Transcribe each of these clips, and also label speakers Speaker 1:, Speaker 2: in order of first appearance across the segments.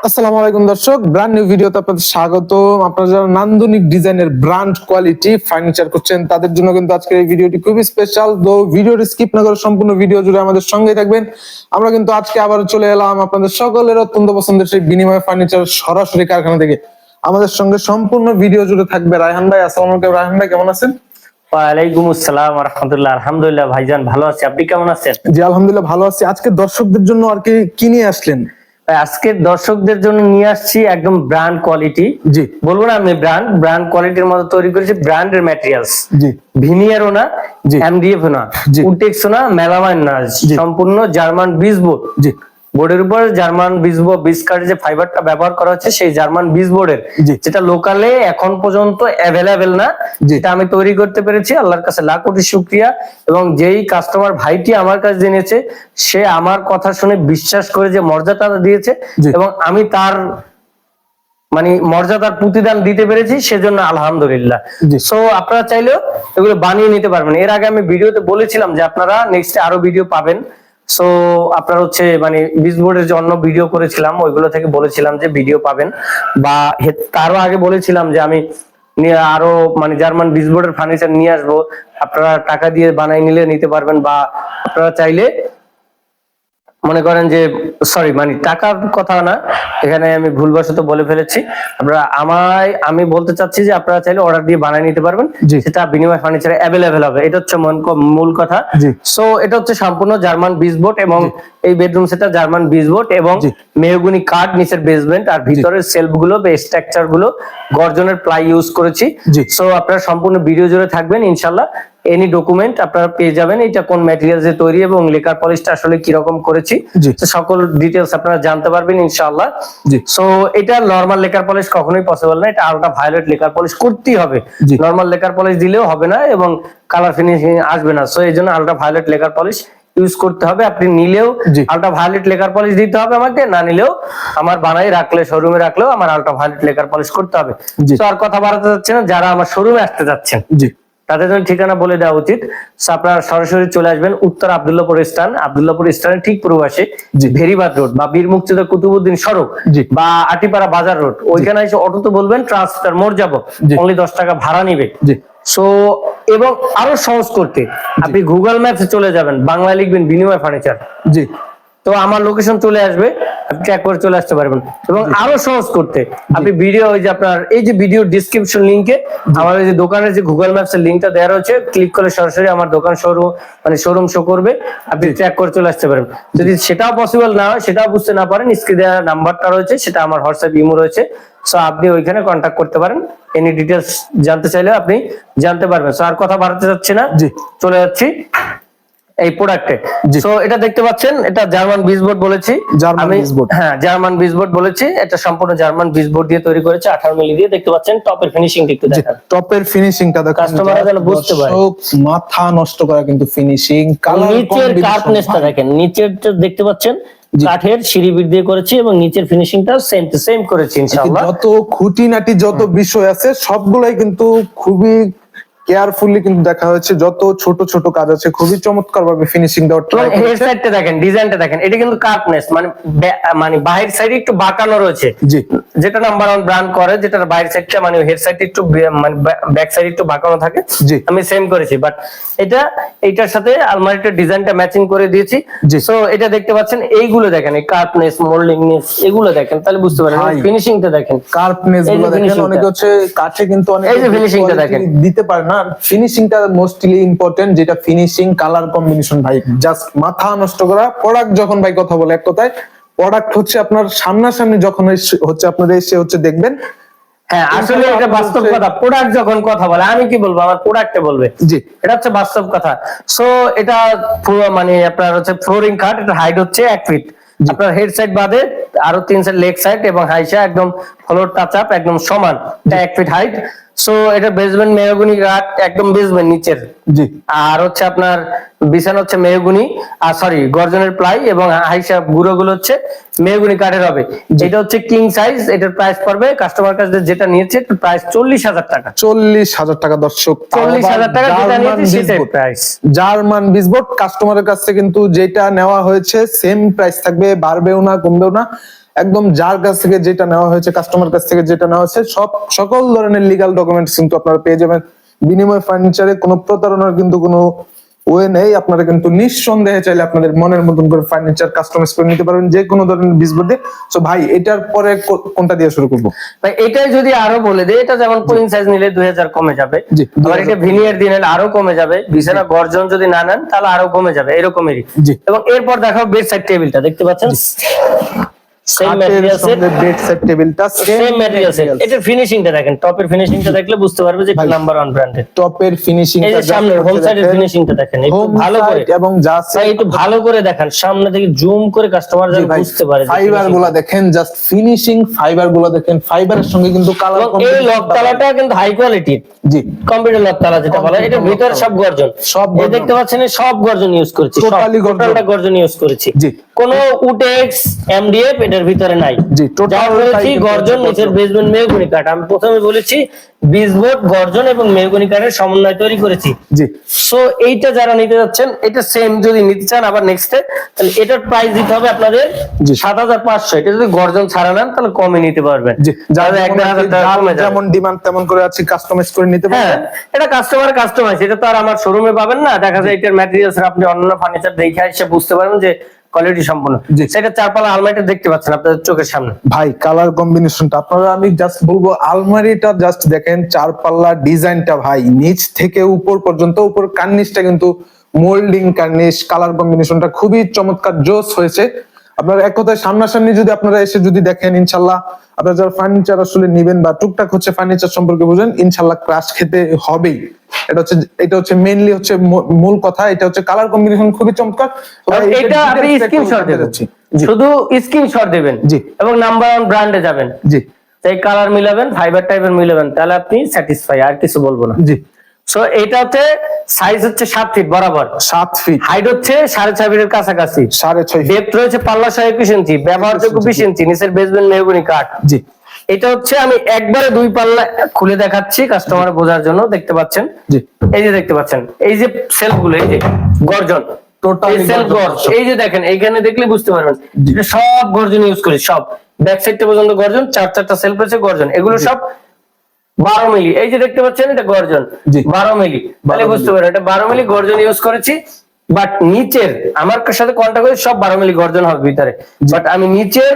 Speaker 1: আসসালামু আলাইকুম দর্শক, ব্র্যান্ড নিউ ভিডিওতে আপনাদের স্বাগত। আপনারা যারা নান্দনিক ডিজাইনের ব্র্যান্ড কোয়ালিটি ফার্নিচার করছেন তাদের জন্য কিন্তু আজকের এই ভিডিওটি খুবই স্পেশাল। তো ভিডিওটি স্কিপ না করে সম্পূর্ণ ভিডিও জুড়ে আমাদের সঙ্গেই থাকবেন। আমরা কিন্তু আজকে আবার চলে এলাম আপনাদের সকলের অত্যন্ত পছন্দের সেই বিনিময় ফার্নিচার সরাসরি কারখানা থেকে। আমাদের সঙ্গে সম্পূর্ণ ভিডিও জুড়ে থাকবে রায়হান ভাই। আসসালামু আলাইকুম রায়হান ভাই, কেমন আছেন?
Speaker 2: ওয়ালাইকুম আসসালাম ওয়া রাহমাতুল্লাহ। আলহামদুলিল্লাহ ভাইজান ভালো আছি, আপনি কেমন আছেন?
Speaker 1: জি আলহামদুলিল্লাহ ভালো আছি। আজকে দর্শকদের জন্য আর কি নিয়ে আসলেন?
Speaker 2: আজকে দর্শকদের জন্য নিয়ে আসছি একদম ব্র্যান্ড কোয়ালিটি।
Speaker 1: জি
Speaker 2: বলবো না আমি ব্র্যান্ড কোয়ালিটির মধ্যে তৈরি করেছি, ব্র্যান্ডের ম্যাটেরিয়ালস।
Speaker 1: জি
Speaker 2: ভিনিয়ারও না,
Speaker 1: জি
Speaker 2: এমডিএফও না,
Speaker 1: জি
Speaker 2: উটেক্সও না, মেলামাইন না, সম্পূর্ণ জার্মান বিসবোর্ড।
Speaker 1: জি
Speaker 2: বোর্ডের উপর জার্মান বিসকার্ডের যে ফাইবারটা ব্যবহার করা হচ্ছে সেই জার্মান বিসবোর্ডের,
Speaker 1: জি
Speaker 2: যেটা লোকালে এখন পর্যন্ত অ্যাভেলেবেল না, যেটা আমি তৈরি করতে পেরেছি। আল্লাহর কাছে লাখ কোটি শুকরিয়া। এবং যেই কাস্টমার ভাইটি আমার কাছে জেনেছে, সে আমার কথা শুনে বিশ্বাস করে যে মর্যাদা দিয়েছে এবং আমি তার মানে মর্যাদার প্রতিদান দিতে পেরেছি, সেজন্য আলহামদুলিল্লাহ। সো আপনারা চাইলেও এগুলো বানিয়ে নিতে পারবেন। এর আগে আমি ভিডিওতে বলেছিলাম যে আপনারা নেক্সট আরো ভিডিও পাবেন। সো আপনার হচ্ছে মানে বিসবোর্ডের যে অন্য ভিডিও করেছিলাম ওইগুলো থেকে বলেছিলাম যে ভিডিও পাবেন, বা তারও আগে বলেছিলাম যে আমি আরো মানে জার্মান বিসবোর্ডের ফার্নিচার নিয়ে আসবো, আপনারা টাকা দিয়ে বানাই নিলে নিতে পারবেন, বা আপনারা চাইলে মনে করেন যে সরি মানে টাকার কথা না, এখানে আমি ভুলবশত বলে ফেলেছি। আপনারা আমি বলতে চাচ্ছি যে আপনারা চাইলে অর্ডার দিয়ে বানিয়ে নিতে পারবেন, সেটা বিনিময় ফার্নিচারে অ্যাভেলেবেল হবে। এটা হচ্ছে মূল কথা। সো এটা হচ্ছে সম্পূর্ণ জার্মান বিসবোর্ড এবং এই বেডরুম সেটা জার্মান বিসবোর্ড এবং মেহগনি কাঠ নিচের বেসমেন্ট আর ভিতরের সেলফ গুলো বা স্ট্রাকচার গুলো গর্জনের প্লাই ইউজ করেছি। সো আপনারা সম্পূর্ণ ভিডিও জুড়ে থাকবেন, ইনশাআল্লাহ এনি ডকুমেন্ট আপনারা পেয়ে যাবেন, এটা কোন ম্যাটেরিয়াল দিয়ে তৈরি এবং লেকার পলিশটা আসলে কি রকম করেছি সকল ডিটেইলস আপনারা জানতে পারবেন ইনশাআল্লাহ। সো এটা নরমাল লেকার পলিশ কখনোই পসিবল না, এটা আলট্রা ভায়োলেট লেকার পলিশ করতেই হবে। নরমাল লেকার পলিশ দিলেও হবে না এবং কালার ফিনিশিং আসবে না। সো এইজন্য ultra violet lacquer polish use করতে হবে। আপনি নিলেও আলট্রা ভায়োলেট লেকার পলিশ দিতে হবে আমাকে, না নিলেও আমার বানাই রাখলে শোরুমে রাখলেও আমার আলট্রা ভায়োলেট লেকার পলিশ করতে হবে। তো আর কথা বাড়াতে যাচ্ছে না, যারা আমার শোরুমে আসতে যাচ্ছেন তাদের জন্য ঠিকানা বলে দেওয়া উচিত। আপনারা সরাসরি চলে আসবেন উত্তর আব্দুল্লাহপুর স্ট্যান্ডের ঠিক পূর্ব পাশে ভেরিবাদ রোড বা বীর মুক্তিযোদ্ধা কুতুবউদ্দিন সড়ক বা আটিপাড়া বাজার রোড, ওইখানে এসে অটোতে বলবেন ট্রান্সফার মোড় যাবো, অনলি 10 টাকা ভাড়া নিবে। সো এবং আরো সহজ করতে আপনি গুগল ম্যাপে চলে যাবেন, বাংলায় লিখবেন বিনিময় ফার্নিচার, তো আমার লোকেশন চলে আসবে, আপনি ট্র্যাক করে চলে আসতে পারবেন। এবং আরো সহজ করতে আপনি ভিডিও ওই যে আপনার এই যে ভিডিও ডিসক্রিপশন লিংকে আমার এই যে দোকানের যে গুগল ম্যাপস এর লিংকটা দেওয়া রয়েছে, ক্লিক করে সরাসরি আমার দোকান শোরুম শো করবে, আপনি ট্র্যাক করে চলে আসতে পারবেন। যদি সেটাও পসিবল না হয়, সেটাও বুঝতে না পারেন, স্ক্রিনে দেওয়া নাম্বারটা রয়েছে, সেটা আমার হোয়াটসঅ্যাপ ইমো রয়েছে। সো আপনি ওইখানে কন্ট্যাক্ট করতে পারেন, এনি ডিটেলস জানতে চাইলে আপনি জানতে পারবেন। সো আর কথা বাড়াতে যাচ্ছি না, চলে যাচ্ছি এই প্রোডাক্টে। সো এটা দেখতে পাচ্ছেন, এটা জার্মান বিসবোর্ড বলেছি আমি, হ্যাঁ জার্মান বিসবোর্ড বলেছি, এটা সম্পূর্ণ জার্মান বিসবোর্ড দিয়ে তৈরি করেছে 18 মিলি দিয়ে। দেখতে পাচ্ছেন টপের ফিনিশিং একটু দেখেন,
Speaker 1: টপের ফিনিশিংটা দেখেন,
Speaker 2: কাস্টমাররা যেন বুঝতে পারে।
Speaker 1: মাথা নষ্ট করা কিন্তু ফিনিশিং, কালার
Speaker 2: নিচের কার্পনেসটা দেখেন, নিচেরটা দেখতে পাচ্ছেন কাঠের সিঁড়ি দিয়ে করেছি এবং নিচের ফিনিশিংটা সেম টু সেম করেছি ইনশাআল্লাহ।
Speaker 1: যত খুঁটিনাটি যত বিষয় আছে সবগুলাই কিন্তু খুবই কেয়ারফুলি কিন্তু দেখা হয়েছে, যত ছোট ছোট কাজ আছে খুবই চমৎকার ভাবে ফিনিশিং দেওয়া ট্রাই করেছে।
Speaker 2: হেড সাইডটা দেখেন, ডিজাইনটা দেখেন, এটা কিন্তু কার্পনেস মানে বাহির সাইডে একটু বাঁকানো রয়েছে, যেটা নাম্বার 1 ব্র্যান্ড করে, যেটা বাহির সাইডটা মানে হেড সাইডটা একটু মানে ব্যাক সাইড একটু বাঁকানো থাকে, আমি সেম করেছি। বাট এইটার সাথে আলমারিটার ডিজাইনটা ম্যাচিং করে দিয়েছি। সো এটা দেখতে পাচ্ছেন, এইগুলো দেখেন, এই কার্পনেস মোল্ডিংনেস এগুলো দেখেন, তাহলে বুঝতে পারেন। ফিনিশিংটা দেখেন,
Speaker 1: কার্পনেস গুলো দেখেন, অনেকে হচ্ছে কাছে কিন্তু অনেক
Speaker 2: এই যে ফিনিশিংটা দেখেন
Speaker 1: দিতে পারে না, ফিনিশিংটা মোস্টলি ইম্পর্টেন্ট, যেটা ফিনিশিং কালার কম্বিনেশন ভাই জাস্ট মাথা নষ্ট করা। প্রোডাক্ট যখন ভাই কথা বলে এক কথায়, প্রোডাক্ট হচ্ছে আপনার সামনাসামনি যখন হচ্ছে আপনাদের এসে হচ্ছে দেখবেন।
Speaker 2: হ্যাঁ আসলে এটা বাস্তব কথা, প্রোডাক্ট যখন কথা বলে আমি কি বলবো, আমার প্রোডাক্টে বলবে, এটা হচ্ছে বাস্তব কথা। সো এটা মানে আপনার হচ্ছে ফ্লোরিং কাঠ, এটা হাইট হচ্ছে 1 ফিট, আপনার হেড সাইড বাদে আরো 3 সাইড লেগ সাইড এবং হাইসা একদম ফ্লোর টাচ আপ একদম সমান, 1 ফিট হাইট। সো এটা বেসমেন্ট মেহগনি কাঠ, একদম বেসমেন্ট নিচের, আর হচ্ছে আপনার বিছানা হচ্ছে মেহগনি আর সরি গর্জনের প্লাই এবং হাইসা গুঁড়োগুলো হচ্ছে মেহগনি কাঠের হবে। এটা হচ্ছে কিং সাইজ, এটার প্রাইস পড়বে কাস্টমার কাছে যেটা নিয়েছে প্রাইস 40,000 টাকা।
Speaker 1: 40,000 টাকা দর্শক,
Speaker 2: 40,000 টাকা যেটা নিয়েছে সেটাই প্রাইস।
Speaker 1: জার্মান বিসবোর্ড কাস্টমারের কাছে কিন্তু যেটা নেওয়া হয়েছে সেম প্রাইস থাকবে, বাড়বেও না কমবেও না, একদম যার কাছ থেকে যেটা নেওয়া হয়েছে, কাস্টমার কাছ থেকে যেটা নেওয়া হয়েছে, সকল ধরনের লিগ্যাল ডকুমেন্টস কিন্তু আপনারা পেয়ে যাবেন। বিনিময় ফার্নিচারে কোনো প্রতারণার কিন্তু কোনো ওয়ে নেই। আপনারা কিন্তু নিঃসন্দেহে চাইলে আপনাদের মনের মতন করে ফার্নিচার কাস্টমাইজ করে নিতে পারবেন যে কোনো ধরনের বিজবোর্ড দিয়ে। সো ভাই, এটার পরে কোনটা দিয়ে শুরু করবো?
Speaker 2: ভাই এটাই যদি আরো বলে দেয়, এটা যেমন কুইন সাইজ নিলে 2000 কমে যাবে,
Speaker 1: জি,
Speaker 2: আবার এটা ভিনিয়ার দিয়ে নিলে আরো কমে যাবে, বিছানা গর্জন যদি না নেন তাহলে আরো কমে যাবে, এরকমেরই।
Speaker 1: জি।
Speaker 2: এবং এরপর দেখাও বেড সাইড টেবিলটা, দেখতে পাচ্ছেন সেম ম্যাটেরিয়ালসের
Speaker 1: বেড সেট টেবিলটা
Speaker 2: সেম ম্যাটেরিয়ালসের। এটার ফিনিশিংটা দেখেন, টপের ফিনিশিংটা দেখলে বুঝতে পারবে যে এটা নাম্বার 1 ব্র্যান্ডের।
Speaker 1: টপের ফিনিশিং,
Speaker 2: এই যে সামনে হোম সাইডের ফিনিশিংটা দেখেন, একটু ভালো করে
Speaker 1: এবং যা
Speaker 2: ভাই একটু ভালো করে দেখেন, সামনে থেকে জুম করে কাস্টমার যেন বুঝতে পারে।
Speaker 1: ফাইবার গুলা দেখেন, জাস্ট ফিনিশিং ফাইবার গুলা দেখেন, ফাইবারের সঙ্গে কিন্তু কালার
Speaker 2: এই লক তালাটা কিন্তু হাই কোয়ালিটির।
Speaker 1: জি,
Speaker 2: কম্পিউটার লক তালা যেটা বলে, এটা ভিতর সব গর্জন,
Speaker 1: সব
Speaker 2: এই দেখতে পাচ্ছেন সব গর্জন ইউজ করেছি,
Speaker 1: Totally গর্জন।
Speaker 2: টোটালটা গর্জন ইউজ করেছি।
Speaker 1: জি।
Speaker 2: কোনো উটেক্স এমডিএফ এটার ভিতরে নাই।
Speaker 1: জি,
Speaker 2: যা
Speaker 1: টোটাল
Speaker 2: বলেছি গর্জন, নিচের বেসমেন্ট মেহগনি কাঠ। আমি প্রথমে বলেছি বিজবোর্ড গর্জন এবং মেহগনি কাঠের সমন্বয় তৈরি করেছি।
Speaker 1: জি,
Speaker 2: সো এইটা যারা নিতে যাচ্ছেন, এটা সেম যদি নিতে চান আবার নেক্সটে, তাহলে এটার প্রাইস দিতে হবে আপনাদের
Speaker 1: জি।
Speaker 2: 7500। এটা যদি গর্জন ছাড়া নেন তাহলে কমে নিতে পারবেন।
Speaker 1: জি,
Speaker 2: যারা 1000 টাকা কমে যাবে।
Speaker 1: যেমন ডিমান্ড তেমন করে আছে, কাস্টমাইজ করে নিতে
Speaker 2: হ্যাঁ,
Speaker 1: পারবেন।
Speaker 2: এটা কাস্টমাইজ, এটা তো আর আমার শোরুমে পাবেন না। দেখা যায় এটার ম্যাটেরিয়ালস আপনি অন্যান্য ফার্নিচার দেখে এসে বুঝতে পারবেন যে কোয়ালিটি সম্পূর্ণ।
Speaker 1: জি।
Speaker 2: সেটা চারপালা আলমারিটা দেখতে পাচ্ছেন আপনাদের চোখের সামনে।
Speaker 1: ভাই, কালার কম্বিনেশনটা আপনারা, আমি জাস্ট বলবো আলমারিটা জাস্ট দেখেন, চার পাল্লা ডিজাইনটা ভাই নিচ থেকে উপর পর্যন্ত, উপর কার্নিশটা কিন্তু মোল্ডিং কার্নিশ, কালার কম্বিনেশনটা খুবই চমৎকার, জোস হয়েছে। আপনারা এক কথায় সামনাসামনি যদি আপনারা এসে যদি দেখেন, ইনশাল্লাহ আপনারা যারা ফার্নিচার আসলে নিবেন বা টুকটাক হচ্ছে ফার্নিচার সম্পর্কে বুঝেন, ইনশাল্লাহ ক্রাশ খেতে হবেই। এটা হচ্ছে মেইনলি হচ্ছে মূল কথা। এটা হচ্ছে কালার কম্বিনেশন খুবই চমৎকার।
Speaker 2: এটা আপনি স্ক্রিনশট দেবেন, শুধু স্ক্রিনশট দেবেন।
Speaker 1: জি।
Speaker 2: এবং নাম্বার 1 ব্র্যান্ডে যাবেন।
Speaker 1: জি,
Speaker 2: এই কালার মিলাবেন, ফাইবার টাইপের মিলাবেন, তাহলে আপনি স্যাটিসফাই, আর কিছু বলবো না।
Speaker 1: জি।
Speaker 2: সো এটা হচ্ছে সাইজ হচ্ছে 7 ফিট বরাবর,
Speaker 1: 7 ফিট,
Speaker 2: হাইট হচ্ছে 6.5 ফিটের কাছাকাছি,
Speaker 1: 6.5 ফিট।
Speaker 2: ডেপথ রয়েছে পাল্লা 21 ইঞ্চি, ব্যবহারযোগ্য 20 ইঞ্চি, নিচের বেসমেন্ট মেহগনি কাঠ।
Speaker 1: জি,
Speaker 2: এটা হচ্ছে আমি একবারে 2 পাল্লা খুলে দেখাচ্ছি কাস্টমার বোঝার জন্য। দেখতে পাচ্ছেন,
Speaker 1: জি,
Speaker 2: এই যে দেখতে পাচ্ছেন, এই যে সেলফ গুলো, এই যে গর্জন,
Speaker 1: Totally
Speaker 2: এই সেলফ
Speaker 1: গর্জন।
Speaker 2: গর্জন, এই যে দেখেন এইখানে দেখলে বুঝতে পারবেন,
Speaker 1: জি।
Speaker 2: এটা সব গর্জন ইউজ করি, সব ব্যাক সাইডটা পর্যন্ত গর্জন, 4টা সেলফ আছে গর্জন, এগুলো সব 12 মিলি। এই যে দেখতে পাচ্ছেন এটা গর্জন,
Speaker 1: জি।
Speaker 2: 12 মিলি, তাহলে বুঝতে পারেন এটা 12 মিলি গর্জন ইউজ করেছি। বাট নিচের আমার সাথে কন্টাক্ট করে সব 12 মিলি গর্জন হবে ভিতরে, বাট আমি নিচের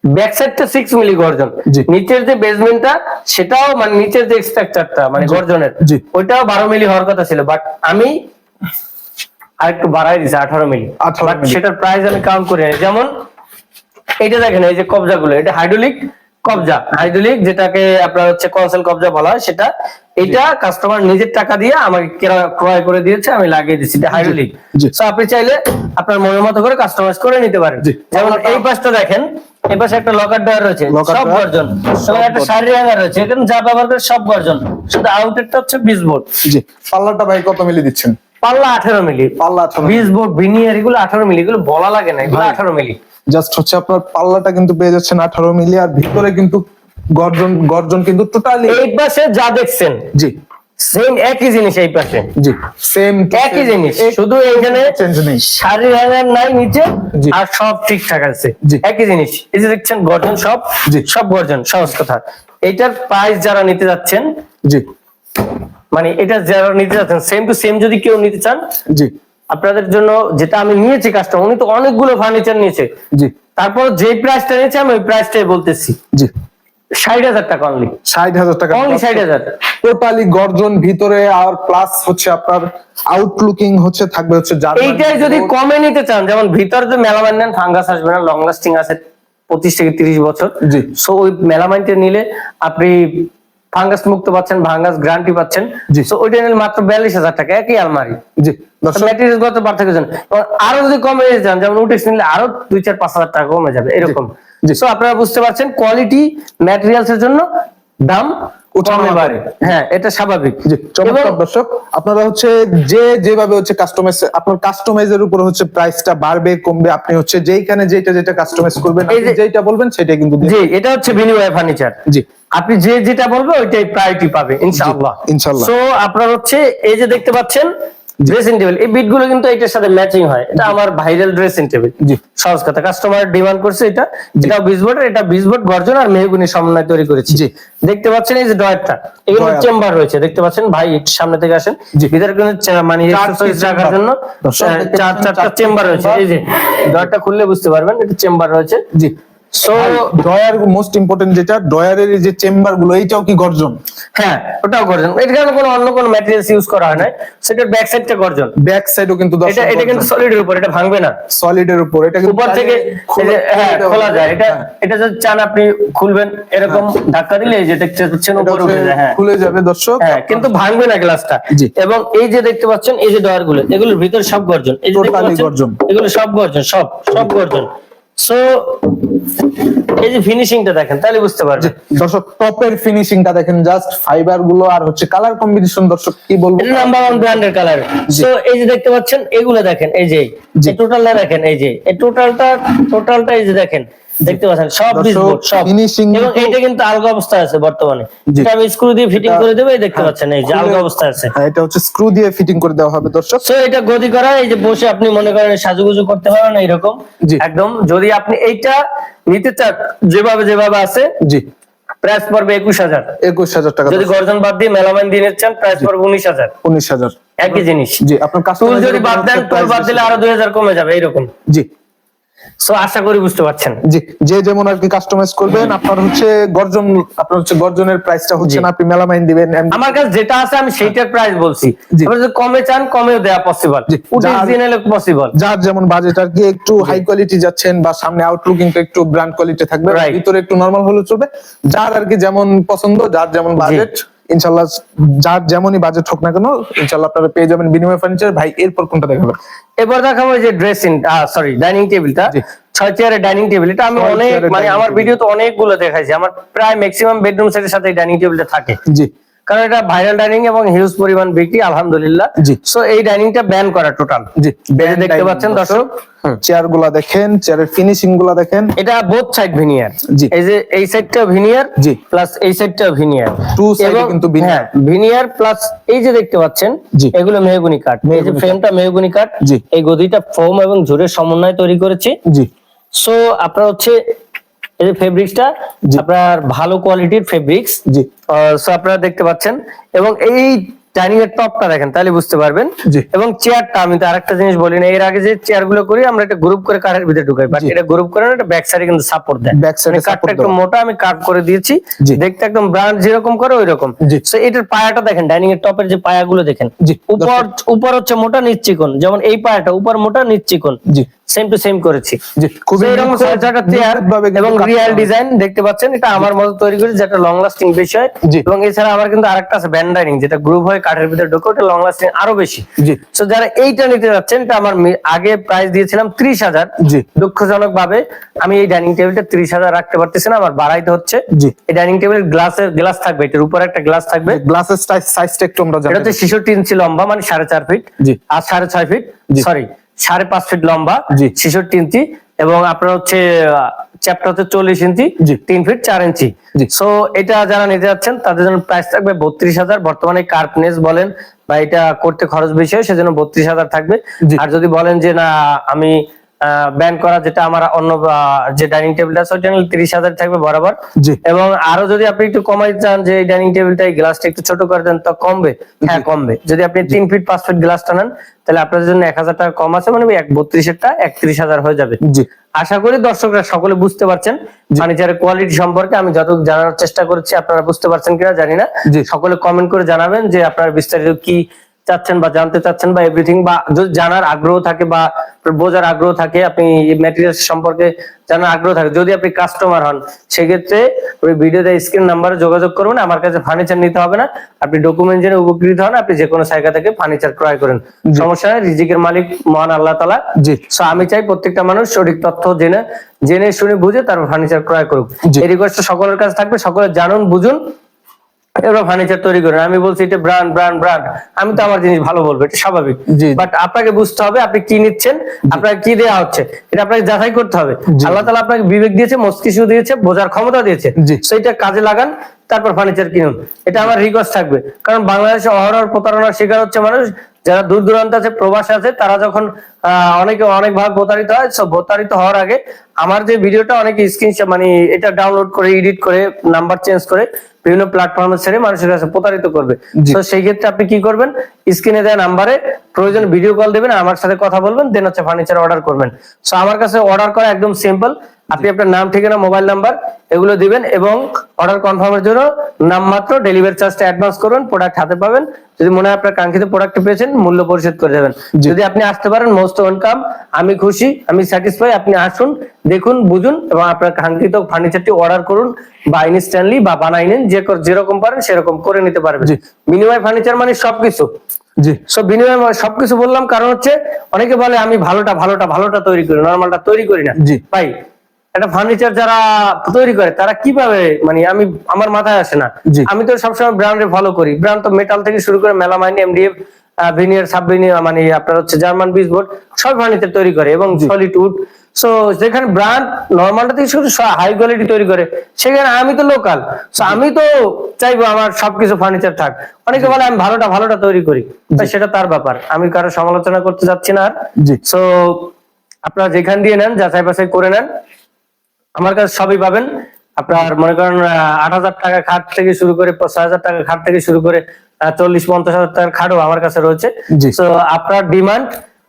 Speaker 2: ব্যাক সাইডটা 6 মিলি গর্জন,
Speaker 1: জি।
Speaker 2: নিচের যে বেসমেন্টটা সেটাও মানে নিচের যে স্ট্রাকচারটা মানে গর্জনের,
Speaker 1: জি।
Speaker 2: ওইটাও 12 মিলি হওয়ার কথা ছিল, বাট আমি আরেকটু বাড়াই দিয়েছি 18 মিলি।
Speaker 1: 18
Speaker 2: বাট
Speaker 1: মিলি।
Speaker 2: সেটার প্রাইস আমি কাউন্ট করি নাই। যেমন এইটা দেখেন, এই যে কবজাগুলো, এটা হাইড্রোলিক কবজা, হাইড্রোলিক যেটাকে আপনার হচ্ছে কনসেল কবজা বলা হয়, সেটা এটা কাস্টমার নিজের টাকা দিয়ে আমাকে ক্রয় করে দিয়েছে, আমি লাগিয়ে দিচ্ছি, এটা হাইড্রোলিক।
Speaker 1: জি।
Speaker 2: সো আপনি চাইলে আপনার মনের মতো করে কাস্টমাইজ করে নিতে পারেন।
Speaker 1: জি।
Speaker 2: যেমন এই পাশটা দেখেন, এই পাশে একটা লকার ডয়ার রয়েছে,
Speaker 1: Locker
Speaker 2: সব
Speaker 1: drawer,
Speaker 2: গর্জন,
Speaker 1: সব
Speaker 2: এবং একটা
Speaker 1: গর্জন।
Speaker 2: শাড়ি হ্যাঙ্গার রয়েছে, এখানে যা ব্যবহার করে সব গর্জন, শুধু আউটেরটা হচ্ছে বিজবোর্ড।
Speaker 1: জি। পাল্লাটা ভাই কত মিলি দিচ্ছেন?
Speaker 2: পাল্লা 18 মিলি,
Speaker 1: পাল্লা 18
Speaker 2: বিজবোর্ড ভিনিয়ার এগুলো 18 মিলি, এগুলো বলা লাগে না, এগুলো 18 মিলি।
Speaker 1: জাস্ট হচ্ছে আপনার পাল্লাটা কিন্তু পেয়ে যাচ্ছেন 18 মিলি, আর ভিতরে কিন্তু গর্জন কিন্তু টোটালি,
Speaker 2: এই পাশে যা দেখছেন
Speaker 1: জি,
Speaker 2: সেম একই জিনিস, এই পাশে
Speaker 1: জি, সেম
Speaker 2: একই জিনিস, শুধু এইখানে
Speaker 1: চেঞ্জ নেই।
Speaker 2: শাড়ি হ্যাঙ্গার নাই নিচে,
Speaker 1: জি।
Speaker 2: আর সব ঠিকঠাক আছে,
Speaker 1: জি।
Speaker 2: একই জিনিস। এই যে দেখছেন গর্জন, সব
Speaker 1: জি।
Speaker 2: সব গর্জন, সহজ কথা। এইটার প্রাইস যারা নিতে যাচ্ছেন,
Speaker 1: জি,
Speaker 2: মানে এটা যারা নিতে যাচ্ছেন সেম টু সেম যদি কেউ নিতে চান,
Speaker 1: জি,
Speaker 2: আপনাদের জন্য যেটা আমি নিয়েছি, কাস্টমার উনি তো অনেকগুলো ফার্নিচার নিয়েছে,
Speaker 1: জি,
Speaker 2: তারপর যে প্রাইসটা নিয়েছে আমি ওই প্রাইসটাই বলতেছি,
Speaker 1: জি,
Speaker 2: 60,000 টাকা অনলি,
Speaker 1: 60,000 টাকা,
Speaker 2: অনলি 60,000।
Speaker 1: টোটালি গর্জন ভিতরে, আর প্লাস হচ্ছে আপনার আউটলুকিং হচ্ছে থাকবে হচ্ছে জার্মান।
Speaker 2: এইটাই যদি কমে নিতে চান, যেমন ভিতরে যে মেলামাইন নেন, ফাঙ্গাস আসবে না, লং লাস্টিং আছে 25 থেকে 30 বছর।
Speaker 1: জি।
Speaker 2: সো ওই মেলামাইনটা নিলে আপনি ফাঙ্গাস মুক্ত পাচ্ছেন, ফাঙ্গাস গ্যারান্টি পাচ্ছেন।
Speaker 1: জি।
Speaker 2: সো ওইটা নিলে মাত্র 42,000 টাকা, একই আলমারি।
Speaker 1: জি, দর্শক,
Speaker 2: ম্যাটেরিয়ালস গত পার্থক্য জানেন। আরো যদি কমে নিতে চান, যেমন উটেক্স নিলে আরো 2-4-5,000 টাকা কমে যাবে, এরকম।
Speaker 1: জি।
Speaker 2: সো আপনারা বুঝতে পারছেন, কোয়ালিটি ম্যাটেরিয়ালস এর জন্য দাম
Speaker 1: ওঠানামা
Speaker 2: কমে বাড়ে, হ্যাঁ এটা স্বাভাবিক।
Speaker 1: জি, চমৎকার
Speaker 2: এবং
Speaker 1: দর্শক, আপনারা হচ্ছে যেভাবে হচ্ছে কাস্টমাইজ, আপনার কাস্টমাইজের উপর হচ্ছে প্রাইসটা বাড়বে কমবে, আপনি হচ্ছে যেইখানে যেটা কাস্টমাইজ করবেন,
Speaker 2: এই যে-
Speaker 1: আপনি যেটা বলবেন সেটাই কিন্তু দিয়ে-
Speaker 2: জি, এটা হচ্ছে বিনিময় ফার্নিচার।
Speaker 1: জি,
Speaker 2: আপনি যেটা বলবে ওইটাই প্রায়োরিটি পাবে ইনশাআল্লাহ।
Speaker 1: জি, ইনশাআল্লাহ।
Speaker 2: সো আপনার হচ্ছে এই যে দেখতে পাচ্ছেন, ড্রেসিং টেবিল, এই বিট গুলো কিন্তু এটার সাথে ম্যাচিং হয়। এটা আমার ভাইরাল ড্রেসিং টেবিল,
Speaker 1: জি
Speaker 2: সহজ কথা, কাস্টমার ডিমান্ড করছে এটা। এটাও 20 বোর্ডের, এটা 20 বোর্ড গর্জন আর মেহগুনি সমন্বয় তৈরি করেছি।
Speaker 1: জি।
Speaker 2: দেখতে পাচ্ছেন এই যে ডয়ারটা, এগুলো
Speaker 1: ডয়ার।
Speaker 2: চেম্বার রয়েছে, দেখতে পাচ্ছেন ভাই একটু সামনে থেকে আসেন।
Speaker 1: জি।
Speaker 2: ভিতরে কিন্তু মানে
Speaker 1: চারটি
Speaker 2: এক্সেসরিজ রাখার
Speaker 1: chamber।
Speaker 2: জন্য
Speaker 1: দর্শক দেখতে পাচ্ছেন
Speaker 2: চারটা
Speaker 1: চারটি
Speaker 2: চেম্বার রয়েছে।
Speaker 1: chamber।
Speaker 2: এই যে ডয়ারটা খুললে বুঝতে পারবেন এটা চেম্বার রয়েছে।
Speaker 1: জি।
Speaker 2: সো
Speaker 1: ড্রয়ার মোস্ট ইম্পর্টেন্ট যেটা, ড্রয়ারের এই যে চেম্বার গুলো, এইটাও কি গর্জন?
Speaker 2: হ্যাঁ ওটাও গর্জন, এখানে কোনো অন্য কোনো ম্যাটেরিয়ালস ইউজ করা হয় না, সেটার ব্যাক সাইডটা গর্জন।
Speaker 1: ব্যাক সাইডও কিন্তু
Speaker 2: এটা কিন্তু সলিডের উপর, এটা ভাঙবে না।
Speaker 1: সলিডের উপর, এটা কিন্তু
Speaker 2: উপর থেকে হ্যাঁ খোলা যায়। এটা এটা যদি চান আপনি খুলবেন, এরকম ধাক্কা দিলে এই যে দেখতে পাচ্ছেন উপরে উঠে যায়। হ্যাঁ
Speaker 1: খুলে যাবে দর্শক।
Speaker 2: হ্যাঁ, কিন্তু ভাঙবে না গ্লাসটা।
Speaker 1: জি।
Speaker 2: এবং এই যে দেখতে পাচ্ছেন এই যে ডয়ার গুলো, এগুলোর ভিতর সব গর্জন, এই যে দেখতে
Speaker 1: Totally
Speaker 2: পাচ্ছেন,
Speaker 1: গর্জন।
Speaker 2: এগুলো সব গর্জন, সব গর্জন। সো এই যে ফিনিশিংটা দেখেন তাহলে বুঝতে পারবেন।
Speaker 1: দর্শক টপের ফিনিশিংটা দেখেন, জাস্ট ফাইবার গুলো আর হচ্ছে কালার কম্বিনেশন, দর্শক কি বলবো,
Speaker 2: এটা নাম্বার 1 ব্র্যান্ডের কালার। সো এই যে দেখতে পাচ্ছেন এগুলো দেখেন, এই যে টোটালটা দেখেন, এই যে এই টোটালটা এই যে দেখেন, দেখতে পাচ্ছেন সব বিসবোর্ড সব
Speaker 1: ফিনিশিং।
Speaker 2: এবং এইটা কিন্তু আলগা অবস্থায় আছে বর্তমানে। এটা আমি স্ক্রু দিয়ে ফিটিং করে দেব, এই দেখতে পাচ্ছেন এই যে আলগা অবস্থায় আছে।
Speaker 1: এটা হচ্ছে স্ক্রু দিয়ে ফিটিং করে দেওয়া হবে দর্শক।
Speaker 2: সো এটা গদি করা, এই যে বসে আপনি মনে করেন সাজুগুজু করতে পারেন এরকম
Speaker 1: জি।
Speaker 2: একদম। যদি আপনি এইটা নিতে চান যেভাবে আছে,
Speaker 1: জি।
Speaker 2: প্রাইস পড়বে 21,000।
Speaker 1: 21,000 টাকা।
Speaker 2: যদি গর্জন বাদ দিয়ে মেলামাইন দিয়ে নিতে চান প্রাইস পড়বে 19,000।
Speaker 1: 19,000।
Speaker 2: একই জিনিস।
Speaker 1: জি, আপনার
Speaker 2: টুল
Speaker 1: কাস্টমার
Speaker 2: যদি বাদ দেন, টুল বাদ দিলে আরো 2,000 কমে যাবে এরকম।
Speaker 1: জি।
Speaker 2: সো আশা করি বুঝতে পারছেন।
Speaker 1: জি, যে যেমন আর কি কাস্টমাইজ করবেন। আপনার হচ্ছে গর্জনের প্রাইসটা হচ্ছে না, আপনি মেলামাইন দিবেন।
Speaker 2: আমার কাছে যেটা আছে আমি সেইটার প্রাইস বলছি।
Speaker 1: জি।
Speaker 2: আপনি যদি কমে চান কমেও দেওয়া পসিবল,
Speaker 1: জি।
Speaker 2: Original possible.
Speaker 1: যার যেমন বাজেট আর কি, একটু হাই কোয়ালিটি যাচ্ছেন বা সামনে আউটলুকিংটা একটু ব্র্যান্ড কোয়ালিটি থাকবে,
Speaker 2: Right.
Speaker 1: ভিতরে একটু নরমাল হলে চলবে। যার আর কি যেমন পছন্দ, যার যেমন বাজেট, ইনশাআল্লাহ যার যেমনই বাজেট হোক না কেন, ইনশাআল্লাহ আপনারা পেয়ে যাবেন বিনিময় ফার্নিচার। ভাই এরপর কোনটা দেখাবেন?
Speaker 2: এবার দেখাবো যে ড্রেসিং ডাইনিং টেবিলটা,
Speaker 1: জি।
Speaker 2: 6 চেয়ারের ডাইনিং টেবিল। এটা আমি
Speaker 1: 6
Speaker 2: অনেক
Speaker 1: চেয়ারের
Speaker 2: মানে
Speaker 1: dining
Speaker 2: আমার
Speaker 1: table।
Speaker 2: ভিডিওতে অনেকগুলো দেখাইছি, আমার প্রায় ম্যাক্সিমাম বেডরুম সেটের সাথে এই ডাইনিং টেবিলটা থাকে,
Speaker 1: জি।
Speaker 2: কারণ এটা ভাইরাল ডাইনিং এবং হিউজ পরিমাণ বিক্রি আলহামদুলিল্লাহ।
Speaker 1: জি।
Speaker 2: সো এই ডাইনিংটা ব্যান করা টোটাল।
Speaker 1: জি।
Speaker 2: দেখতে পাচ্ছেন দর্শক,
Speaker 1: চেয়ার গুলা দেখেন, চেয়ারের ফিনিশিং গুলা দেখেন।
Speaker 2: এটা বোথ সাইড ভিনিয়ার।
Speaker 1: জি।
Speaker 2: এই যে এই সাইডটা ভিনিয়ার,
Speaker 1: জি।
Speaker 2: প্লাস এই সাইডটা ভিনিয়ার।
Speaker 1: Two side এ কিন্তু veneer।
Speaker 2: ভিনিয়ার প্লাস এই যে দেখতে পাচ্ছেন
Speaker 1: জি।
Speaker 2: এগুলো মেহগনি কাঠ, এই যে
Speaker 1: মেহগনি
Speaker 2: ফ্রেমটা মেহগনি কাঠ।
Speaker 1: জি।
Speaker 2: এই গদিটা ফোম এবং ঝুরের সমন্বয়ে তৈরি করেছি।
Speaker 1: জি।
Speaker 2: সো আপনার হচ্ছে এই যে ফেব্রিক্সটা
Speaker 1: জি।
Speaker 2: আপনার ভালো কোয়ালিটির ফেব্রিক্স।
Speaker 1: জি।
Speaker 2: সো আপনারা দেখতে পাচ্ছেন, এবং এই ডাইনিং এর টপটা দেখেন তাহলে বুঝতে পারবেন।
Speaker 1: জি।
Speaker 2: এবং চেয়ারটা আমি তো আরেকটা জিনিস বলি না, এর আগে যে চেয়ার গুলো করি আমরা এটা গ্রুপ করে কাঠের ভিতরে ঢুকাই, বাট
Speaker 1: জি।
Speaker 2: এটা গ্রুপ করে না, এটা ব্যাক সাইডে কিন্তু সাপোর্ট দেয়।
Speaker 1: Back side এ
Speaker 2: কাঠটা
Speaker 1: support
Speaker 2: একটু
Speaker 1: দেওয়া।
Speaker 2: মোটা, আমি কাট করে দিয়েছি,
Speaker 1: জি।
Speaker 2: দেখতে একদম ব্রান্ড যেরকম করে ওই রকম।
Speaker 1: জি।
Speaker 2: সো এটার পায়াটা দেখেন, ডাইনিং এর টপের যে পায়াগুলো দেখেন,
Speaker 1: জি।
Speaker 2: উপর হচ্ছে মোটা নিচ চিকন, যেমন এই পায়াটা উপর মোটা নিচ চিকন,
Speaker 1: জি।
Speaker 2: সেম টু সেম করেছি।
Speaker 1: জি। খুবই
Speaker 2: So এরকম
Speaker 1: নিখুঁত,
Speaker 2: একটা চেয়ার
Speaker 1: নিখুঁতভাবে কিন্তু
Speaker 2: এবং
Speaker 1: কাজ
Speaker 2: রিয়েল
Speaker 1: করা
Speaker 2: ডিজাইন দেখতে পাচ্ছেন, এটা আমার মতো তৈরি করেছি, যেটা লং লাস্টিং বেশি হয়।
Speaker 1: জি।
Speaker 2: এবং এছাড়া আমার কিন্তু আরেকটা আছে ব্যান্ড ডাইনিং, যেটা গ্রুপ হয়ে কাঠের ভিতরে ঢোকে, ওটা লং লাস্টিং আরো বেশি।
Speaker 1: জি।
Speaker 2: সো যারা এইটা নিতে যাচ্ছেন, এটা আমার আগে প্রাইস দিয়েছিলাম 30,000।
Speaker 1: জি।
Speaker 2: দুঃখজনক ভাবে আমি এই ডাইনিং টেবিলটা 30,000 রাখতে পারতেছি না, আমার বাড়াইতে হচ্ছে।
Speaker 1: জি।
Speaker 2: এই ডাইনিং টেবিলের গ্লাস থাকবে, এটার উপরে একটা গ্লাস থাকবে।
Speaker 1: গ্লাসের সাইজটা একটু আমরা
Speaker 2: এটা
Speaker 1: জানি।
Speaker 2: হচ্ছে 66 ইঞ্চি লম্বা, মানে 4.5 ফিট,
Speaker 1: জি।
Speaker 2: আর 6.5 ফিট,
Speaker 1: জি।
Speaker 2: সরি 5.5 ফিট লম্বা,
Speaker 1: জি।
Speaker 2: 66 ইঞ্চি, এবং আপনার হচ্ছে চ্যাপ্টার হচ্ছে 40 ইঞ্চি,
Speaker 1: জি।
Speaker 2: 3 ফিট 4 ইঞ্চি।
Speaker 1: জি।
Speaker 2: সো এটা যারা নিতে যাচ্ছেন তাদের জন্য প্রাইস থাকবে 32,000। বর্তমানে কার্পনেস বলেন বা এটা করতে খরচ বেশি হয়, সেজন্য 32,000 থাকবে।
Speaker 1: জি।
Speaker 2: আর যদি বলেন যে না আমি ব্যান করা, যেটা আমার অন্য যে ডাইনিং টেবিলটা আছে, ওটা 30,000 থাকবে বরাবর।
Speaker 1: জি।
Speaker 2: এবং আরো যদি আপনি একটু কমাই চান, যে এই ডাইনিং টেবিলটা এই গ্লাসটা একটু ছোট করে দেন, তো কমবে। হ্যাঁ কমবে, যদি আপনি 3 ফিট 5 ফিট গ্লাসটা নেন, তাহলে আপনাদের জন্য 1,000 টাকা কম আছে, মানে 32,000টা 31,000 হয়ে যাবে।
Speaker 1: জি।
Speaker 2: আশা করি দর্শকরা সকলে বুঝতে পারছেন ফার্নিচারের কোয়ালিটি সম্পর্কে। আমি যতটুকু জানার চেষ্টা করেছি, আপনারা বুঝতে পারছেন কিনা জানি না।
Speaker 1: জি।
Speaker 2: সকলে কমেন্ট করে জানাবেন যে আপনারা বিস্তারিত কি চাচ্ছেন বা জানতে চাচ্ছেন, বা এভরিথিং, বা যদি জানার আগ্রহ থাকে বা বোঝার আগ্রহ থাকে, আপনি ম্যাটেরিয়ালস সম্পর্কে জানার আগ্রহ থাকে, যদি আপনি কাস্টমার হন, সেক্ষেত্রে ওই ভিডিওতে স্ক্রিন নাম্বারে যোগাযোগ করবেন। আমার কাছে ফার্নিচার নিতে হবে না, আপনি ডকুমেন্ট জেনে উপকৃত হন, আপনি যে কোনো জায়গা থেকে ফার্নিচার ক্রয় করেন, সমস্যা নেই। রিজিকের মালিক মহান আল্লাহ তাআলা।
Speaker 1: জি।
Speaker 2: সো আমি চাই প্রত্যেকটা মানুষ সঠিক তথ্য জেনে শুনে বুঝে তারপর ফার্নিচার ক্রয় করুক।
Speaker 1: জি।
Speaker 2: এই রিকোয়েস্ট সকলের কাছে থাকবে, সকলে জানুন বুঝুন, এবার ফার্নিচার তৈরি করেন। আমি বলছি এটা ব্র্যান্ড, আমি তো আমার জিনিস ভালো বলবো, এটা স্বাভাবিক।
Speaker 1: জি।
Speaker 2: বাট আপনাকে বুঝতে হবে আপনি কি নিচ্ছেন, আপনাকে কি দেওয়া হচ্ছে, এটা আপনাকে যাচাই করতে হবে।
Speaker 1: জি।
Speaker 2: আল্লাহ তাআলা আপনাকে বিবেক দিয়েছে, মস্তিষ্ক দিয়েছে, বোঝার ক্ষমতা দিয়েছে,
Speaker 1: জি।
Speaker 2: সেইটা কাজে লাগান, তারপর ফার্নিচার কিনুন। এটা আমার রিকোয়েস্ট থাকবে, কারণ বাংলাদেশে অহরহ প্রতারণার শিকার হচ্ছে মানুষ। যারা দূর দূরান্ত আছে, প্রবাসে আছে, তারা যখন অনেকে অনেকভাবে প্রতারিত হয়, সো প্রতারিত হওয়ার আগে আমার যে ভিডিওটা অনেকে স্ক্রিনশট মানে এটা ডাউনলোড করে এডিট করে নাম্বার চেঞ্জ করে বিভিন্ন প্ল্যাটফর্মে ছেড়ে মানুষের কাছে প্রতারিত করবে। তো সেই ক্ষেত্রে আপনি কি করবেন, স্ক্রিনে দেওয়া নাম্বারে প্রয়োজন ভিডিও কল দেবেন, আমার সাথে কথা বলবেন, দেন হচ্ছে ফার্নিচার অর্ডার করবেন। সো আমার কাছে অর্ডার করা একদম সিম্পল। আপনি আপনার নাম, ঠিকানা, মোবাইল নাম্বার এগুলো দিবেন এবং অর্ডার কনফার্মের জন্য নামমাত্র ডেলিভারি চার্জটা অ্যাডভান্স করবেন, প্রোডাক্ট হাতে পাবেন। যদি মনে হয় আপনার কাঙ্ক্ষিত প্রোডাক্ট পেয়েছেন, মূল্য পরিশোধ করে দেবেন। যদি আপনি আসতে পারেন, মোস্ট ওয়েলকাম। আমি খুশি, আমি স্যাটিসফাই। আপনি আসুন, দেখুন, বুঝুন এবং আপনার কাঙ্ক্ষিত ফার্নিচারটি অর্ডার করুন বা ইনস্ট্যান্টলি বা বানাই নিন, যেরকম পারেন সেরকম করে নিতে পারবেন। বিনিময় ফার্নিচার মানে সবকিছু।
Speaker 1: জি,
Speaker 2: সব বিনিময় সবকিছু বললাম, কারণ হচ্ছে অনেকে বলে আমি ভালোটা তৈরি করি, নরমালটা তৈরি করি না।
Speaker 1: জি
Speaker 2: ভাই, একটা ফার্নিচার যারা তৈরি করে তারা কিভাবে, মানে আমার মাথায় আসে না।
Speaker 1: জি।
Speaker 2: আমি তো সবসময় ব্র্যান্ডে ফলো করি। ব্র্যান্ড তো মেটাল থেকে শুরু করে মেলামাইন, এমডিএফ, ভিনিয়ার, সাবভিনিয়ার, মানে আপনার হচ্ছে জার্মান বিসবোর্ড, সব ফার্নিচার তৈরি করে এবং সলিড উড। সো যেখানে ব্র্যান্ড নরমালটা থেকে শুরু হাই কোয়ালিটি তৈরি করে, সেখানে আমি তো লোকাল। সো আমি তো চাইবো আমার সবকিছু ফার্নিচার থাক। অনেকে বলে আমি ভালোটা তৈরি করি, তাই সেটা তার ব্যাপার, আমি কারো সমালোচনা করতে যাচ্ছি না আর। সো আপনারা যেখান দিয়ে নেন, যাচাই বাছাই করে নেন, আমার কাছে সবই পাবেন। আপনার মনে করেন 8,000 টাকা খাট থেকে শুরু করে 6,000 টাকা খাট থেকে শুরু করে 40-50,000 টাকার খাটও আমার কাছে রয়েছে। তো আপনার ডিমান্ড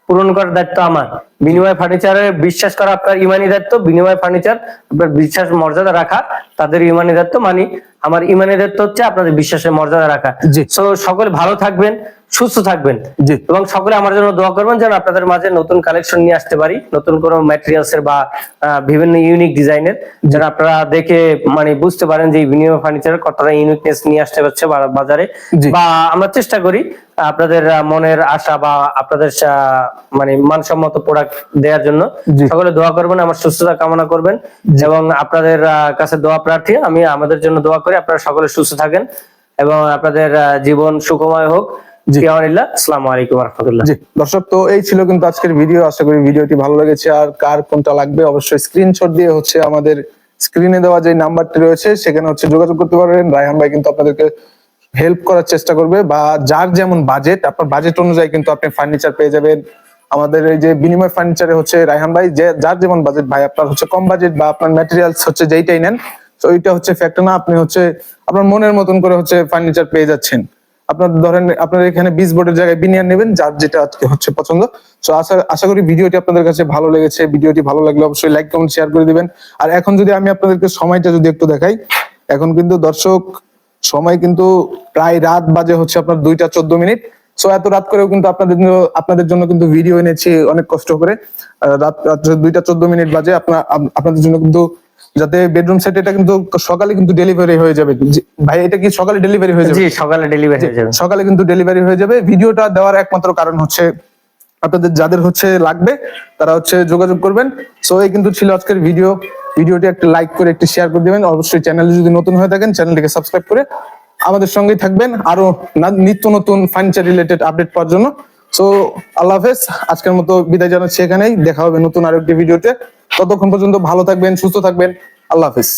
Speaker 2: পূরণ করার দায়িত্ব আমার। বিনিময় ফার্নিচারে বিশ্বাস করা আপনার ইমানি দায়িত্ব। বিনিময় ফার্নিচার আপনার বিশ্বাস মর্যাদা রাখা তাদের ইমানি দায়িত্ব, মানে আমার ইমানি দায়িত্ব হচ্ছে আপনাদের বিশ্বাসের মর্যাদা রাখা। তো সকলে ভালো থাকবেন, সুস্থ থাকবেন এবং সকলে আমার জন্য দোয়া করবেন যেন আপনাদের মাঝে নতুন কালেকশন নিয়ে আসতে পারি, নতুন কোনো ম্যাটেরিয়ালস এর বা বিভিন্ন ইউনিক ডিজাইনের, যেন আপনারা দেখে মানে বুঝতে পারেন যে বিনিময় ফার্নিচারের কতটা ইউনিকনেস নিয়ে আসতে পারছে বাজারে। বা আমরা চেষ্টা করি আপনাদের মনের আশা বা আপনাদের মানে মানসম্মত প্রোডাক্ট দেওয়ার জন্য। সকলে দোয়া করবেন, আমার সুস্থতা কামনা করবেন এবং আপনাদের কাছে দোয়া প্রার্থী। আমি আমাদের জন্য দোয়া করি আপনারা সকলে সুস্থ থাকেন এবং আপনাদের জীবন সুখময় হোক। আসসালামু আলাইকুম ওয়া রাহমাতুল্লাহ।
Speaker 1: দর্শক, তো এই ছিল কিন্তু আজকের ভিডিও। আশা করি ভিডিওটি ভালো লেগেছে। আর কার কোনটা লাগবে অবশ্যই স্ক্রিনশট দিয়ে হচ্ছে আমাদের স্ক্রিনে দেওয়া যে নাম্বারটি রয়েছে সেখানে হচ্ছে যোগাযোগ করতে পারবেন। রায়হান ভাই কিন্তু আপনাদেরকে হেল্প করার চেষ্টা করবে, বা যার যেমন বাজেট, আপনার বাজেট অনুযায়ী কিন্তু আপনি ফার্নিচার পেয়ে যাবেন। আমাদের এই যে বিনিময় ফার্নিচারে হচ্ছে রায়হান ভাই যার যেমন বাজেট, ভাই আপনার হচ্ছে কম বাজেট বা আপনার ম্যাটেরিয়ালস হচ্ছে যেইটাই নেন, তো ওইটা হচ্ছে ফ্যাক্টর না। আপনি হচ্ছে আপনার মনের মতন করে হচ্ছে ফার্নিচার পেয়ে যাচ্ছেন। আপনার ধরেন আপনার এখানে 20 বোর্ডের জায়গায় বিনিয়ার নেবেন, যার যেটা হচ্ছে পছন্দ। তো আশা করি ভিডিওটি আপনাদের কাছে ভালো লেগেছে। ভিডিওটি ভালো লাগলে অবশ্যই লাইক, কমেন্ট, শেয়ার করে দিবেন। আর এখন যদি আমি আপনাদেরকে সময়টা যদি একটু দেখাই, এখন কিন্তু দর্শক সময় কিন্তু প্রায় রাত বাজে হচ্ছে আপনার 2:14। সো এত রাত করেও কিন্তু আপনাদের জন্য কিন্তু ভিডিও এনেছি অনেক কষ্ট করে। রাত 2:14 বাজে আপনাদের জন্য কিন্তু, যাতে বেডরুম সেট এটা কিন্তু সকালে কিন্তু ডেলিভারি হয়ে যাবে। ভাই এটা কি সকালে ডেলিভারি হয়ে যাবে?
Speaker 2: জি, সকালে ডেলিভারি হয়ে যাবে।
Speaker 1: সকালে কিন্তু ডেলিভারি হয়ে যাবে। ভিডিওটা দেওয়ার একমাত্র কারণ হচ্ছে আপনাদের যাদের হচ্ছে লাগবে তারা হচ্ছে যোগাযোগ করবেন। সো এই কিন্তু ছিল আজকের ভিডিওটি একটা লাইক করে একটি শেয়ার করে দিবেন। অবশ্যই চ্যানেলে যদি নতুন হয়ে থাকেন চ্যানেলটিকে সাবস্ক্রাইব করে আমাদের সঙ্গেই থাকবেন আরো নিত্য নতুন ফার্নিচার রিলেটেড আপডেট পাওয়ার জন্য। সো আল্লাহ হাফেজ, আজকের মতো বিদায় জানাচ্ছি এখানেই। দেখা হবে নতুন আরেকটি ভিডিওতে। ততক্ষণ পর্যন্ত ভালো থাকবেন, সুস্থ থাকবেন। আল্লাহ হাফেজ।